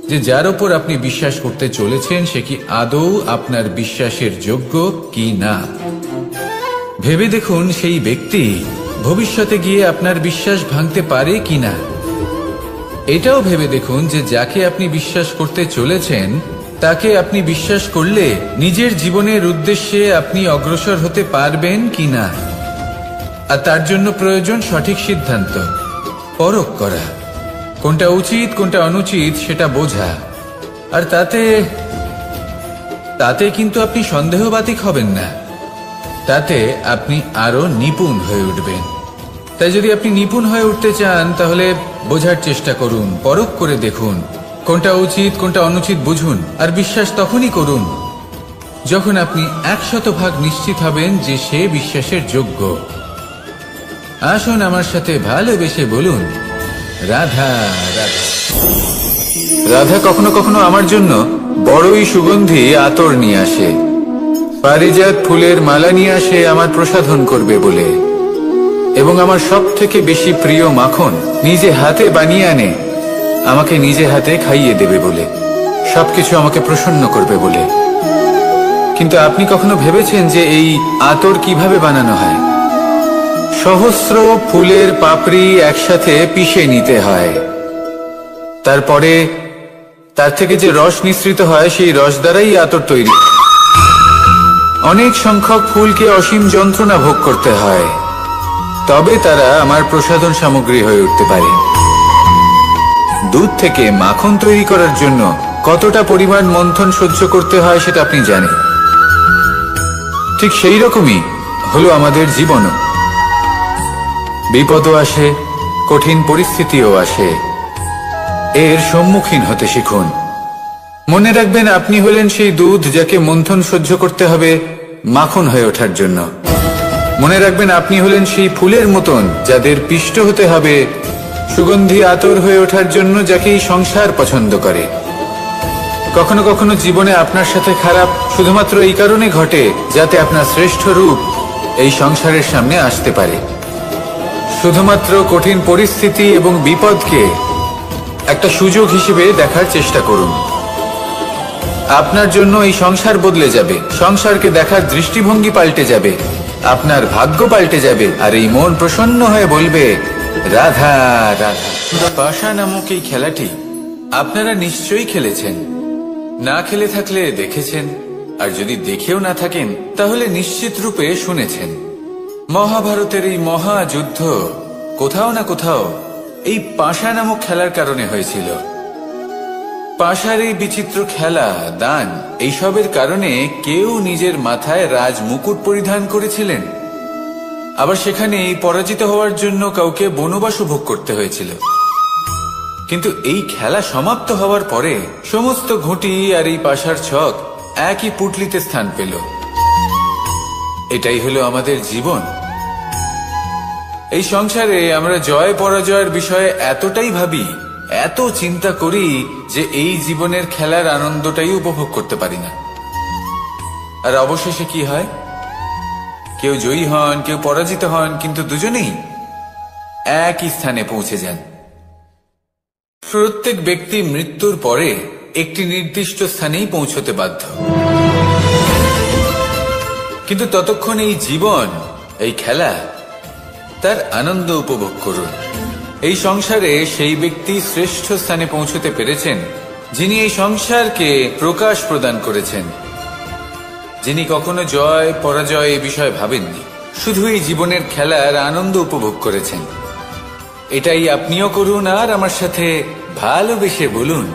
যে যার ওপর আপনি বিশ্বাস করতে চলেছেন সে কি আদৌ আপনার বিশ্বাসের যোগ্য কি না। ভেবে দেখুন সেই ব্যক্তি ভবিষ্যতে গিয়ে আপনার বিশ্বাস ভাঙতে পারে কিনা। এটাও ভেবে দেখুন যে যাকে আপনি বিশ্বাস করতে চলেছেন তাকে আপনি বিশ্বাস করলে নিজের জীবনের উদ্দেশ্যে আপনি অগ্রসর হতে পারবেন কিনা। আর তার জন্য প্রয়োজন সঠিক সিদ্ধান্ত, পরখ করা, কোনটা উচিত কোনটা অনুচিত সেটা বোঝা। আর তাতে কিন্তু আপনি সন্দেহবাতিক হবেন না, তাতে আপনি আরো নিপুণ হয়ে উঠবেন। তাই যদি আপনি নিপুণ হয়ে উঠতে চান তাহলে বোঝার চেষ্টা করুন, পরখ করে দেখুন, কোনটা উচিত কোনটা অনুচিত বুঝুন, আর বিশ্বাস তখনই করুন যখন আপনি 100% নিশ্চিত হবেন যে সে বিশ্বাসের যোগ্য। আসুন আমার সাথে ভালোবেসে বলুন, রাধা রাধা। রাধা কখনো কখনো আমার জন্য বড়ই সুগন্ধি আতর নিয়ে আসে, পারিজাত ফুলের মালা নিয়ে আসে আমার প্রসাধন করবে বলে, এবং আমার সব থেকে বেশি প্রিয় মাখন নিজে হাতে বানিয়ে আনে আমাকে নিজে হাতে খাইয়ে দেবে বলে, সবকিছু আমাকে প্রসন্ন করবে বলে। কিন্তু আপনি কখনো ভেবেছেন যে এই আতর কিভাবে বানানো হয়? সহস্র ফুলের পাপড়ি একসাথে পিষে নিতে হয়, তারপরে তার থেকে যে রস নিঃসৃত হয় সেই রস দ্বারাই আতর তৈরি। অনেক সংখ্যক ফুলকে অসীম যন্ত্রণা ভোগ করতে হয়, তবে তারা আমার প্রসাধন সামগ্রী হয়ে উঠতে পারে। দুধ থেকে মাখন তৈরি করার জন্য কতটা পরিমাণ মন্থন সহ্য করতে হয় সেটা আপনি জানেন। ঠিক সেই রকমই হলো আমাদের জীবনও। বিপদও আসে, কঠিন পরিস্থিতিও আসে, এর সম্মুখীন হতে শিখুন। মনে রাখবেন, আপনি হলেন সেই দুধ যাকে মন্থন সহ্য করতে হবে মাখন হয়ে ওঠার জন্য। মনে রাখবেন, আপনি হলেন সেই ফুলের মতন যাদের পিষ্ট হতে হবে সুগন্ধি আতর হয়ে ওঠার জন্য, যাকে এই সংসার পছন্দ করে। কখনো কখনো জীবনে আপনার সাথে খারাপ শুধুমাত্র এই কারণে ঘটে যাতে আপনার শ্রেষ্ঠ রূপ এই সংসারের সামনে আসতে পারে। শুধুমাত্র কঠিন পরিস্থিতি এবং বিপদকে একটা সুযোগ হিসেবে দেখার চেষ্টা করুন। আপনার জন্য এই সংসার বদলে যাবে, সংসারকে দেখার দৃষ্টিভঙ্গি পাল্টে যাবে, আপনার ভাগ্য পাল্টে যাবে, আর এই মন প্রসন্ন হয়ে বলবে, রাধা রাধা। পাশা নামক এই খেলাটি আপনারা নিশ্চয়ই খেলেছেন, না খেলে থাকলে দেখেছেন, আর যদি দেখেও না থাকেন তাহলে নিশ্চিত রূপে শুনেছেন। মহাভারতের এই মহাযুদ্ধ কোথাও না কোথাও এই পাশা নামক খেলার কারণে হয়েছিল। পাশার এই বিচিত্র খেলা, দান, এইসবের কারণে কেউ নিজের মাথায় রাজ মুকুট পরিধান করেছিলেন, আবার সেখানে পরাজিত হওয়ার জন্য কাউকে বনবাসও ভোগ করতে হয়েছিল। কিন্তু এই খেলা সমাপ্ত হওয়ার পরে সমস্ত ঘুঁটি আর এই পাশার ছক একই পুটলিতে স্থান পেল। এটাই হলো আমাদের জীবন। এই সংসারে আমরা জয় পরাজয়ের বিষয়ে এতটাই ভাবি, এত চিন্তা করি যে এই জীবনের খেলার আনন্দটাই উপভোগ করতে পারি না। আর অবশেষে কি হয়? কেউ জয়ী হন, কেউ পরাজিত হন, কিন্তু দুজনেই একই স্থানে পৌঁছে যান। প্রত্যেক ব্যক্তি মৃত্যুর পরে একটি নির্দিষ্ট স্থানেই পৌঁছতে বাধ্য, কিন্তু ততক্ষণ এই জীবন, এই খেলা, তার আনন্দ উপভোগ করুন। এই সংসারে সেই ব্যক্তি শ্রেষ্ঠ স্থানে পৌঁছতে পেরেছেন যিনি এই সংসারকে প্রকাশ প্রদান করেছেন, যিনি কখনো জয় পরাজয় এ বিষয়ে ভাবেননি, শুধু এই জীবনের খেলার আনন্দ উপভোগ করেছেন। এটাই আপনিও করুন, আর আমার সাথে ভালোবেসে বলুন,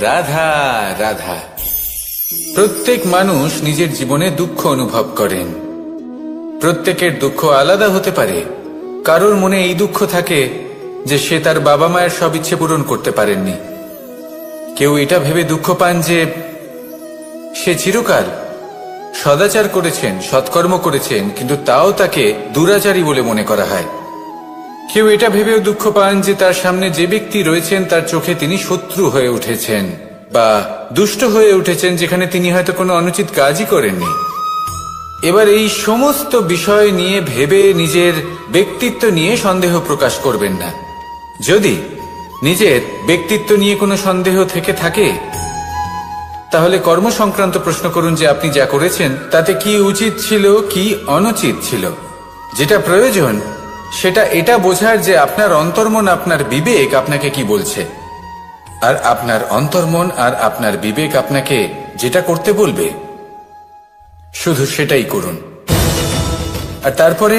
রাধা রাধা। প্রত্যেক মানুষ নিজের জীবনে দুঃখ অনুভব করেন। প্রত্যেকের দুঃখ আলাদা হতে পারে। কারোর মনে এই দুঃখ থাকে যে সে তার বাবা মায়ের সব ইচ্ছে পূরণ করতে পারেননি। কেউ এটা ভেবে দুঃখ পান যে সে চিরকাল সদাচার করেছেন, সৎকর্ম করেছেন, কিন্তু তাও তাকে দুরাচারী বলে মনে করা হয়। কেউ এটা ভেবেও দুঃখ পান যে তার সামনে যে ব্যক্তি রয়েছেন তার চোখে তিনি শত্রু হয়ে উঠেছেন বা দুষ্ট হয়ে উঠেছেন, যেখানে তিনি হয়তো কোনো অনুচিত কাজই করেননি। এবার এই সমস্ত বিষয় নিয়ে ভেবে নিজের ব্যক্তিত্ব নিয়ে সন্দেহ প্রকাশ করবেন না। যদি নিজের ব্যক্তিত্ব নিয়ে কোনো সন্দেহ থেকে থাকে তাহলে কর্ম সংক্রান্ত প্রশ্ন করুন যে আপনি যা করেছেন তাতে কি উচিত ছিল, কি অনুচিত ছিল। যেটা প্রয়োজন সেটা এটা বোঝার যে আপনার অন্তর্মন, আপনার বিবেক আপনাকে কি বলছে, আর আপনার অন্তর্মন আর আপনার বিবেক আপনাকে যেটা করতে বলবে শুধু সেটাই করুন। আর তারপরে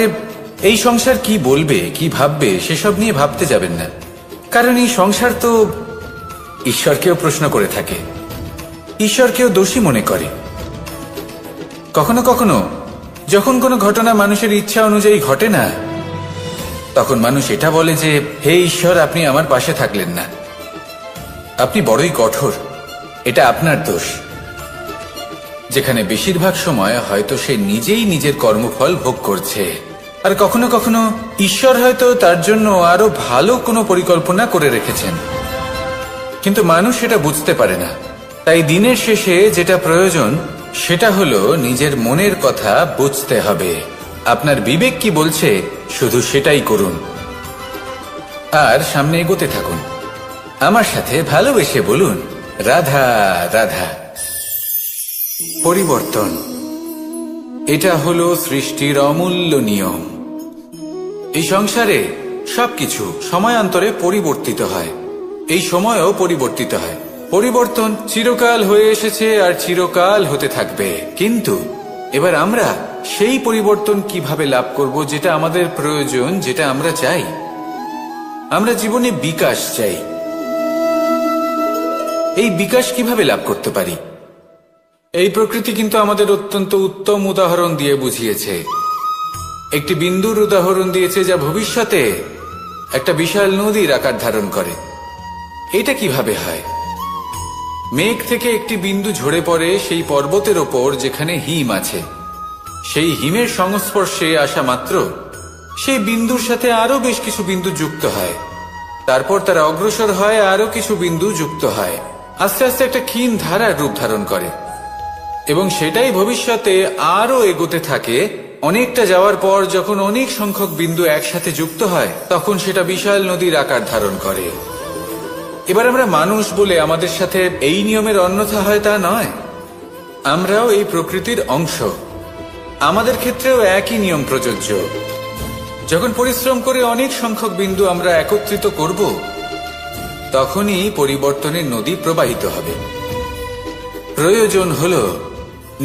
এই সংসার কি বলবে, কি ভাববে সেসব নিয়ে ভাবতে যাবেন না, কারণ এই সংসার তো ঈশ্বরকেও প্রশ্ন করে থাকে, ঈশ্বরকেও দোষী মনে করে। কখনো কখনো যখন কোনো ঘটনা মানুষের ইচ্ছা অনুযায়ী ঘটে না, তখন মানুষ এটা বলে যে হে ঈশ্বর, আপনি আমার পাশে থাকলেন না, আপনি বড়ই কঠোর, এটা আপনার দোষ। যেখানে বেশিরভাগ সময় হয়তো সে নিজেই নিজের কর্মফল ভোগ করছে, আর কখনো কখনো ঈশ্বর হয়তো তার জন্য আরো ভালো কোনো পরিকল্পনা করে রেখেছেন, কিন্তু মানুষ সেটা বুঝতে পারে না। তাই দিনের শেষে যেটা প্রয়োজন সেটা হলো নিজের মনের কথা বুঝতে হবে। আপনার বিবেক কি বলছে শুধু সেটাই করুন, আর সামনে এগোতে থাকুন। আমার সাথে ভালোবেসে বলুন, রাধা রাধা। পরিবর্তন, এটা হলো সৃষ্টির অমূল্য নিয়ম। এই সংসারে সবকিছু সময়ান্তরে পরিবর্তিত হয়, এই সময়ও পরিবর্তিত হয়। পরিবর্তন চিরকাল হয়ে এসেছে আর চিরকাল হতে থাকবে, কিন্তু এবার আমরা সেই পরিবর্তন কিভাবে লাভ করব যেটা আমাদের প্রয়োজন, যেটা আমরা চাই। আমরা জীবনে বিকাশ চাই। এই বিকাশ কিভাবে লাভ করতে পারি? এই প্রকৃতি কিন্তু আমাদের অত্যন্ত উত্তম উদাহরণ দিয়ে বুঝিয়েছে। একটি বিন্দুর উদাহরণ দিয়েছে যা ভবিষ্যতে একটা বিশাল নদীর আকার ধারণ করে। এটা কিভাবে হয়? মেঘ থেকে একটি বিন্দু ঝরে পড়ে সেই পর্বতের ওপর যেখানে হিম আছে। সেই হিমের সংস্পর্শে আসা মাত্র সেই বিন্দুর সাথে আরো বেশ কিছু বিন্দু যুক্ত হয়, তারপর তারা অগ্রসর হয়, আরো কিছু বিন্দু যুক্ত হয়, আস্তে আস্তে একটা ক্ষীণ ধারার রূপ ধারণ করে, এবং সেটাই ভবিষ্যতে আরো এগোতে থাকে। অনেকটা যাওয়ার পর যখন অনেক সংখ্যক বিন্দু একসাথে যুক্ত হয়, তখন সেটা বিশাল নদীর আকার ধারণ করে। এবার আমরা মানুষ বলে আমাদের সাথে এই নিয়মের অন্যথা হয় তা নয়। আমরাও এই প্রকৃতির অংশ, আমাদের ক্ষেত্রেও একই নিয়ম প্রযোজ্য। যখন পরিশ্রম করে অনেক সংখ্যক বিন্দু আমরা একত্রিত করব, তখনই পরিবর্তনের নদী প্রবাহিত হবে। প্রয়োজন হলো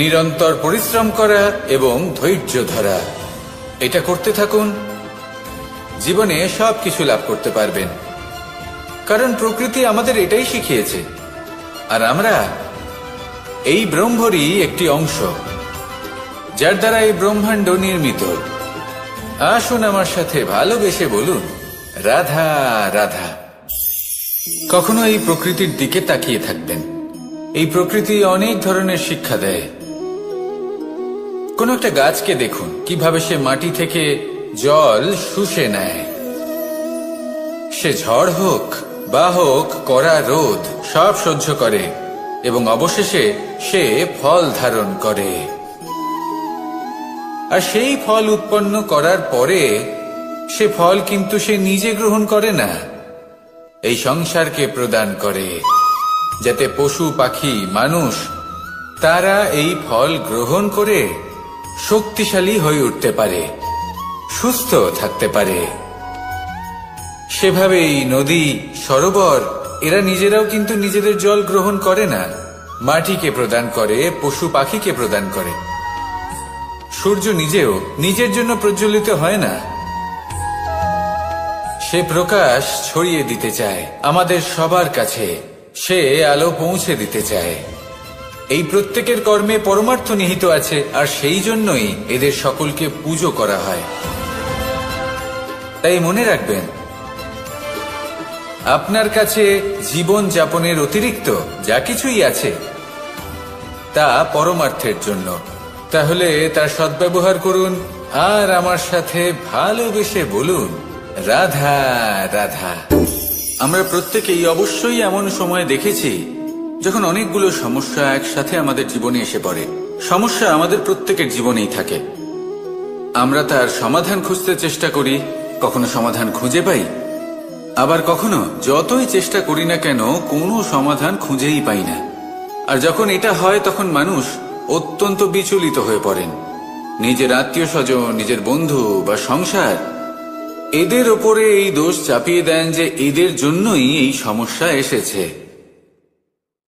নিরন্তর পরিশ্রম করা এবং ধৈর্য ধরা। এটা করতে থাকুন, জীবনে সবকিছু লাভ করতে পারবেন, কারণ প্রকৃতি আমাদের এটাই শিখিয়েছে, আর আমরা এই ব্রহ্মরই একটি অংশ, যার দ্বারা এই ব্রহ্মাণ্ড নির্মিত। আসুন আমার সাথে ভালোবেসে বলুন, রাধা রাধা। কখনো এই প্রকৃতির দিকে তাকিয়ে থাকবেন। এই প্রকৃতি অনেক ধরনের শিক্ষা দেয়। কোন একটা গাছকে দেখুন, কিভাবে সে মাটি থেকে জল শুষে নেয়। সে ঝড় হোক বা হোক কড়া রোদ, সব সহ্য করে এবং অবশেষে সে ফল ধারণ করে। আর সেই ফল উৎপন্ন করার পরে সে ফল কিন্তু সে নিজে গ্রহণ করে না, এই সংসারকে প্রদান করে, যাতে পশু পাখি মানুষ তারা এই ফল গ্রহণ করে শক্তিশালী হয়ে উঠতে পারে, সুস্থ থাকতে পারে। সেভাবেই নদী, সরোবর এরা নিজেরাও কিন্তু নিজেদের জল গ্রহণ করে না, মাটিকে প্রদান করে, পশু পাখিকে প্রদান করে। সূর্য নিজেও নিজের জন্য প্রজ্বলিত হয় না, সে প্রকাশ ছড়িয়ে দিতে চায় আমাদের সবার কাছে, সে আলো পৌঁছে দিতে চায়। এই প্রত্যেকের কর্মে পরমার্থ নিহিত আছে, আর সেই জন্যই এদের সকলকে পুজো করা হয়। তাই মনে রাখবেন, আপনার কাছে জীবন যাপনের অতিরিক্ত যা কিছুই আছে তা পরমার্থের জন্য। তাহলে তার সদ্ব্যবহার করুন, আর আমার সাথে ভালোবেসে বলুন, রাধা রাধা। আমরা প্রত্যেকেই অবশ্যই এমন সময় দেখেছি যখন অনেকগুলো সমস্যা একসাথে আমাদের জীবনে এসে পড়ে। সমস্যা আমাদের প্রত্যেকের জীবনেই থাকে। আমরা তার সমাধান খুঁজতে চেষ্টা করি, কখনো সমাধান খুঁজে পাই, আবার কখনো যতই চেষ্টা করি না কেন কোনো সমাধান খুঁজেই পাই না। আর যখন এটা হয় তখন মানুষ অত্যন্ত বিচলিত হয়ে পড়েন। নিজের আত্মীয় স্বজন, নিজের বন্ধু বা সংসার, এদের ওপরে এই দোষ চাপিয়ে দেন যে এদের জন্যই এই সমস্যা এসেছে।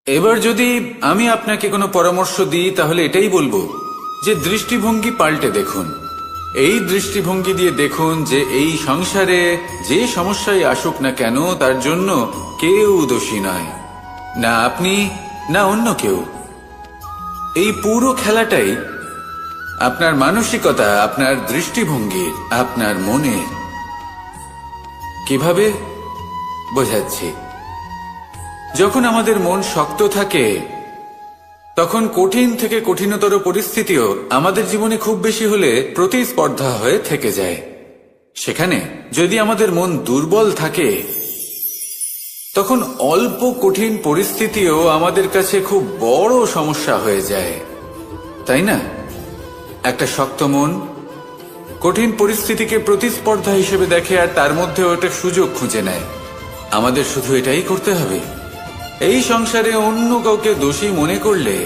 এবার যদি আমি আপনাকে কোনো পরামর্শ দিই, তাহলে এটাই বলবো যে দৃষ্টিভঙ্গি পাল্টে দেখুন। এই দৃষ্টিভঙ্গি দিয়ে দেখুন যে এই সংসারে যে সমস্যাই আসুক না কেন তার জন্য কেউ দোষী নয়, না আপনি না অন্য কেউ। এই পুরো খেলাটাই আপনার মানসিকতা, আপনার দৃষ্টিভঙ্গি, আপনার মনে। কিভাবে বোঝাচ্ছি? যখন আমাদের মন শক্ত থাকে তখন কঠিন থেকে কঠিনতর পরিস্থিতিও আমাদের জীবনে খুব বেশি হলে প্রতিস্পর্ধা হয়ে থেকে যায়। সেখানে যদি আমাদের মন দুর্বল থাকে, তখন অল্প কঠিন পরিস্থিতিও আমাদের কাছে খুব বড় সমস্যা হয়ে যায়, তাই না? একটা শক্ত মন কঠিন পরিস্থিতিকে প্রতিস্পর্ধা হিসেবে দেখে আর তার মধ্যে ওটা সুযোগ খুঁজে নেয়। আমাদের শুধু এটাই করতে হবে। এই সংসারে অন্য কাউকে দোষী মনে করলে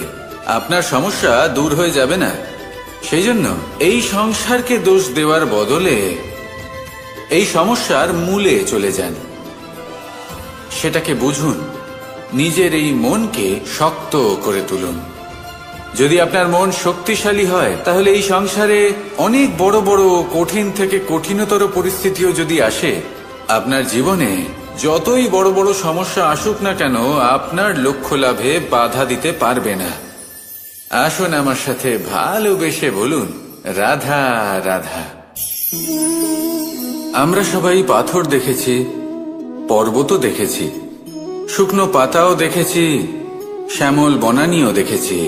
আপনার সমস্যা দূর হয়ে যাবে না। সেই জন্য এই সংসারকে দোষ দেওয়ার বদলে এই সমস্যার মূলে চলে যান, সেটাকে বুঝুন, নিজের এই মনকে শক্ত করে তুলুন। যদি আপনার মন শক্তিশালী হয়, তাহলে এই সংসারে অনেক বড় বড় কঠিন থেকে কঠিনতর পরিস্থিতিও যদি আসে, আপনার জীবনে যতই বড় বড় সমস্যা আসুক না কেন, আপনার লক্ষ্য লাভে বাধা দিতে পারবে না। আসুন আমার সাথে ভালোবেসে বলুন, রাধা রাধা। আমরা সবাই পাথর দেখেছি, পর্বতও দেখেছি, শুকনো পাতাও দেখেছি, শ্যামল বনানীও দেখেছি।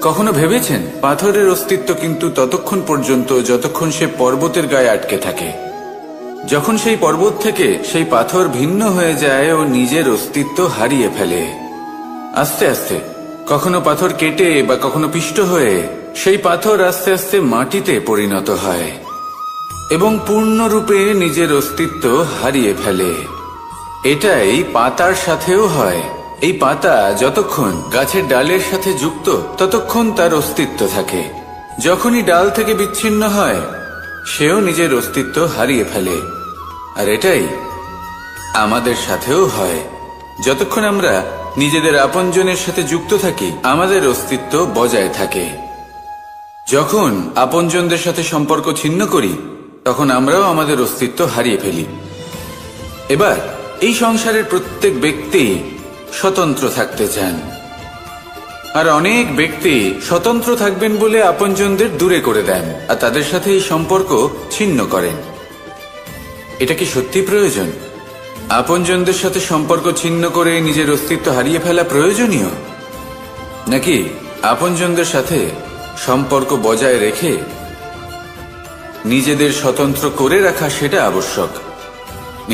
কখনো ভেবেছেন পাথরের অস্তিত্ব কিন্তু ততক্ষণ পর্যন্ত যতক্ষণ সে পর্বতের গায়ে আটকে থাকে। যখন সেই পর্বত থেকে সেই পাথর ভিন্ন হয়ে যায় ও নিজের অস্তিত্ব হারিয়ে ফেলে। আস্তে আস্তে কখনো পাথর কেটে বা কখনো পিষ্ট হয়ে সেই পাথর আস্তে আস্তে মাটিতে পরিণত হয় এবং পূর্ণরূপে নিজের অস্তিত্ব হারিয়ে ফেলে। এটাই পাতার সাথেও হয়। এই পাতা যতক্ষণ গাছের ডালের সাথে যুক্ত ততক্ষণ তার অস্তিত্ব থাকে। যখনই ডাল থেকে বিচ্ছিন্ন হয়, সেও নিজের অস্তিত্ব হারিয়ে ফেলে। আর এটাই আমাদের সাথেও হয়। যতক্ষণ আমরা নিজেদের আপনজনের সাথে যুক্ত থাকি, আমাদের অস্তিত্ব বজায় থাকে। যখন আপনজনদের সাথে সম্পর্ক ছিন্ন করি, তখন আমরাও আমাদের অস্তিত্ব হারিয়ে ফেলি। এবার এই সংসারের প্রত্যেক ব্যক্তি স্বতন্ত্র থাকতে চান, আর অনেক ব্যক্তি স্বতন্ত্র থাকবেন বলে আপনজনদের দূরে করে দেন আর তাদের সাথে এই সম্পর্ক ছিন্ন করেন। এটা কি সত্যি প্রয়োজন? আপনজনদের সাথে সম্পর্ক ছিন্ন করে নিজের অস্তিত্ব হারিয়ে ফেলা প্রয়োজনীয়, নাকি আপনজনদের সাথে সম্পর্ক বজায় রেখে নিজেদের স্বতন্ত্র করে রাখা সেটা আবশ্যক?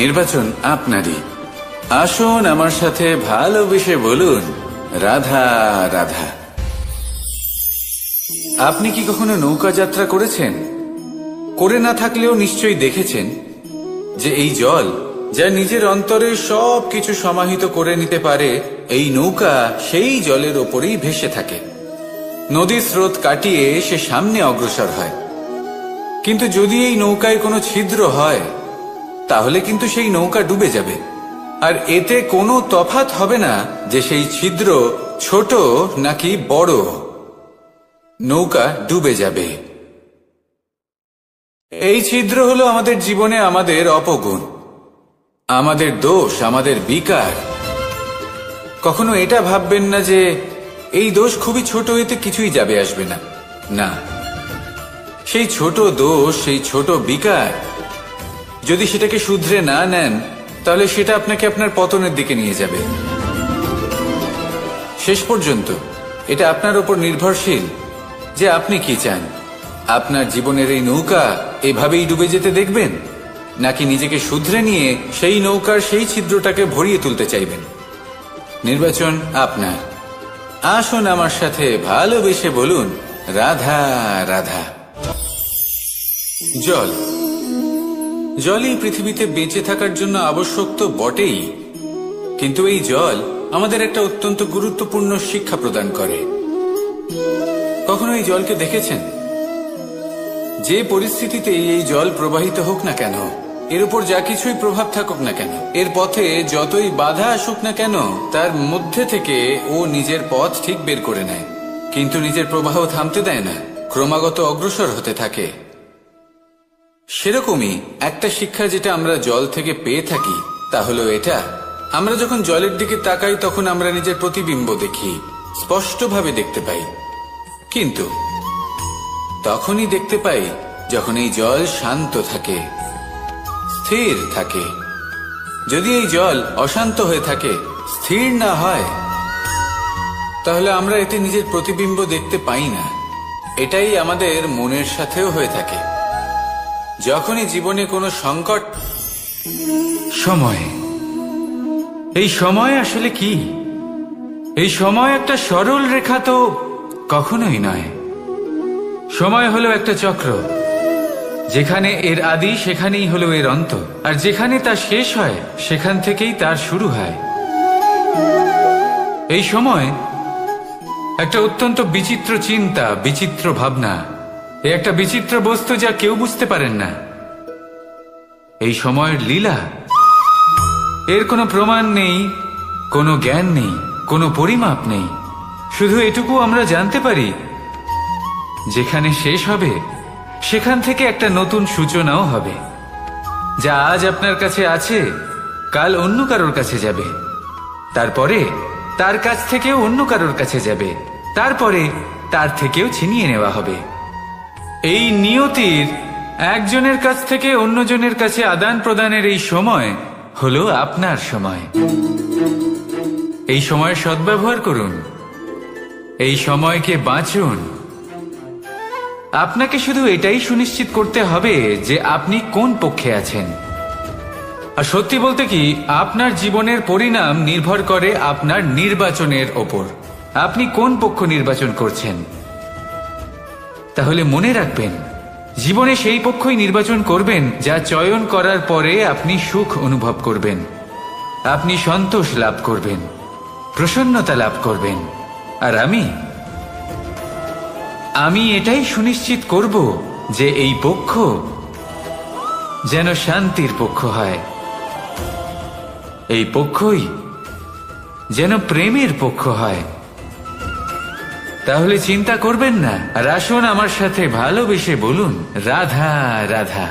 নির্বাচন আপনারই। আসুন আমার সাথে ভালোবেসে বলুন, রাধা রাধা। আপনি কি কখনো নৌকা যাত্রা করেছেন? করে না থাকলেও নিশ্চয়ই দেখেছেন যে এই জল যা নিজের অন্তরে সব কিছু সমাহিত করে নিতে পারে, এই নৌকা সেই জলের ওপরেই ভেসে থাকে। নদীর স্রোত কাটিয়ে সে সামনে অগ্রসর হয়। কিন্তু যদি এই নৌকায় কোনো ছিদ্র হয়, তাহলে কিন্তু সেই নৌকা ডুবে যাবে। আর এতে কোনো তফাৎ হবে না যে সেই ছিদ্র ছোট নাকি বড়, নৌকা ডুবে যাবে। এই ছিদ্র হলো আমাদের জীবনে আমাদের অপগুণ, আমাদের দোষ, আমাদের বিকার। কখনো এটা ভাববেন না যে এই দোষ খুবই ছোট, এতে কিছুই যাবে আসবে না। না, সেই ছোট দোষ, সেই ছোট বিকার যদি সেটাকে শুধরে না নেন, তাহলে সেটা আপনাকে আপনার পতনের দিকে নিয়ে যাবে। শেষ পর্যন্ত এটা আপনার উপর নির্ভরশীল যে আপনি কি চান। আপনার জীবনের এই নৌকা এভাবেই ডুবে যেতে দেখবেন, নাকি নিজেকে শুধরে নিয়ে সেই নৌকার সেই ছিদ্রটাকে ভরিয়ে তুলতে চাইবেন? নির্বাচন আপনার। আসুন আমার সাথে ভালোবেসে বলুন, রাধা রাধা। জল, জলই পৃথিবীতে বেঁচে থাকার জন্য আবশ্যক তো বটেই, কিন্তু এই জল আমাদের একটা অত্যন্ত গুরুত্বপূর্ণ শিক্ষা প্রদান করে। কখনো এই জলকে দেখেছেন? যে পরিস্থিতিতে এই জল প্রবাহিত হোক না কেন, এর উপর যা কিছুই প্রভাব থাকুক না কেন, এর পথে যতই বাধা আসুক না কেন, তার মধ্যে থেকে ও নিজের পথ ঠিক বের করে নেয়, কিন্তু নিজের প্রবাহ থামতে দেয় না, ক্রমাগত অগ্রসর হতে থাকে। সেরকমই একটা শিক্ষা যেটা আমরা জল থেকে পেয়ে থাকি, তা হলো এটা: আমরা যখন জলের দিকে তাকাই, তখন আমরা নিজের প্রতিবিম্ব দেখি, স্পষ্টভাবে দেখতে পাই। কিন্তু তখনই দেখতে পাই যখন এই জল শান্ত থাকে, স্থির থাকে। যদি এই জল অশান্ত হয়ে থাকে, স্থির না হয়, তাহলে আমরা এতে নিজের প্রতিবিম্ব দেখতে পাই না। এটাই আমাদের মনের সাথেও হয়ে থাকে। যখনই জীবনে কোনো সংকট, সময়, এই সময় আসলে কি? এই সময় একটা সরল রেখা তো কখনোই নয়। সময় হলো একটা চক্র, যেখানে এর আদি সেখানেই হলো এর অন্ত, আর যেখানে তা শেষ হয় সেখান থেকেই তার শুরু হয়। এই সময় একটা অত্যন্ত বিচিত্র চিন্তা, বিচিত্র ভাবনা, একটা বিচিত্র বস্তু যা কেউ বুঝতে পারেন না। এই সময়ের লীলা, এর কোনো প্রমাণ নেই, কোনো জ্ঞান নেই, কোনো পরিমাপ নেই। শুধু এটুকু আমরা জানতে পারি, যেখানে শেষ হবে সেখান থেকে একটা নতুন সূচনাও হবে। যা আজ আপনার কাছে আছে কাল অন্য কারোর কাছে যাবে, তারপরে তার কাছ থেকেও অন্য কারোর কাছে যাবে, তারপরে তার থেকেও ছিনিয়ে নেওয়া হবে। এই নিয়তির একজনের কাছ থেকে অন্যজনের কাছে আদান প্রদানের এই সময় হলো আপনার সময়। এই সময়ের সদ্ব্যবহার করুন, এই সময়কে বাঁচুন। আপনাকে শুধু এটাই সুনিশ্চিত করতে হবে যে আপনি কোন পক্ষে আছেন। আর সত্যি বলতে কি, আপনার জীবনের পরিণাম নির্ভর করে আপনার নির্বাচনের ওপর। আপনি কোন পক্ষ নির্বাচন করছেন। তাহলে মনে রাখবেন, জীবনে সেই পক্ষই নির্বাচন করবেন যা চয়ন করার পরে আপনি সুখ অনুভব করবেন, আপনি সন্তোষ লাভ করবেন, প্রসন্নতা লাভ করবেন। আর আমি এটাই সুনিশ্চিত করব যে এই পক্ষ যেন শান্তির পক্ষ হয়, এই পক্ষই যেন প্রেমের পক্ষ হয়। তাহলে চিন্তা করবেন না, আর আসুন আমার সাথে ভালোবেসে বলুন, রাধা রাধা।